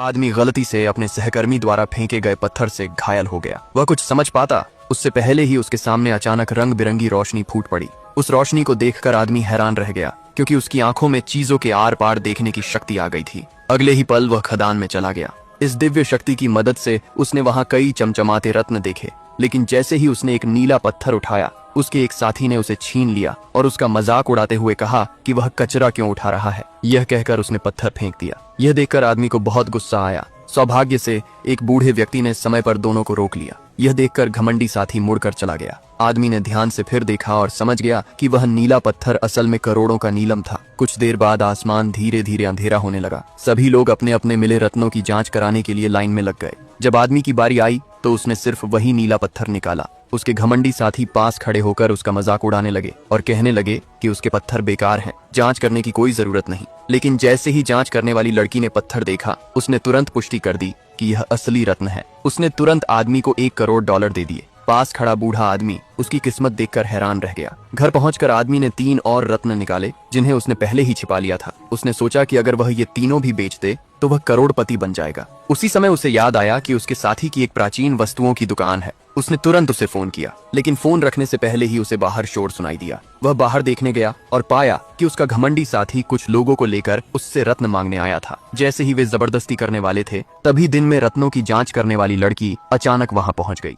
आदमी गलती से अपने सहकर्मी द्वारा फेंके गए पत्थर से घायल हो गया। वह कुछ समझ पाता उससे पहले ही उसके सामने अचानक रंग बिरंगी रोशनी फूट पड़ी। उस रोशनी को देखकर आदमी हैरान रह गया, क्योंकि उसकी आंखों में चीजों के आर पार देखने की शक्ति आ गई थी। अगले ही पल वह खदान में चला गया। इस दिव्य शक्ति की मदद से उसने वहां कई चमचमाते रत्न देखे, लेकिन जैसे ही उसने एक नीला पत्थर उठाया, उसके एक साथी ने उसे छीन लिया और उसका मजाक उड़ाते हुए कहा कि वह कचरा क्यों उठा रहा है। यह कहकर उसने पत्थर फेंक दिया। यह देखकर आदमी को बहुत गुस्सा आया। सौभाग्य से एक बूढ़े व्यक्ति ने समय पर दोनों को रोक लिया। यह देखकर घमंडी साथी मुड़कर चला गया। आदमी ने ध्यान से फिर देखा और समझ गया कि वह नीला पत्थर असल में करोड़ों का नीलम था। कुछ देर बाद आसमान धीरे धीरे अंधेरा होने लगा। सभी लोग अपने अपने मिले रत्नों की जांच कराने के लिए लाइन में लग गए। जब आदमी की बारी आई तो उसने सिर्फ वही नीला पत्थर निकाला। उसके घमंडी साथी पास खड़े होकर उसका मजाक उड़ाने लगे और कहने लगे कि उसके पत्थर बेकार हैं, जांच करने की कोई जरूरत नहीं। लेकिन जैसे ही जांच करने वाली लड़की ने पत्थर देखा, उसने तुरंत पुष्टि कर दी कि यह असली रत्न है। उसने तुरंत आदमी को $1 करोड़ दे दिए। पास खड़ा बूढ़ा आदमी उसकी किस्मत देखकर हैरान रह गया। घर पहुंचकर आदमी ने 3 और रत्न निकाले, जिन्हें उसने पहले ही छिपा लिया था। उसने सोचा कि अगर वह ये तीनों भी बेच दे तो वह करोड़पति बन जाएगा। उसी समय उसे याद आया कि उसके साथी की एक प्राचीन वस्तुओं की दुकान है। उसने तुरंत उसे फोन किया, लेकिन फोन रखने से पहले ही उसे बाहर शोर सुनाई दिया। वह बाहर देखने गया और पाया कि उसका घमंडी साथी कुछ लोगों को लेकर उससे रत्न मांगने आया था। जैसे ही वे जबरदस्ती करने वाले थे, तभी दिन में रत्नों की जांच करने वाली लड़की अचानक वहां पहुंच गई।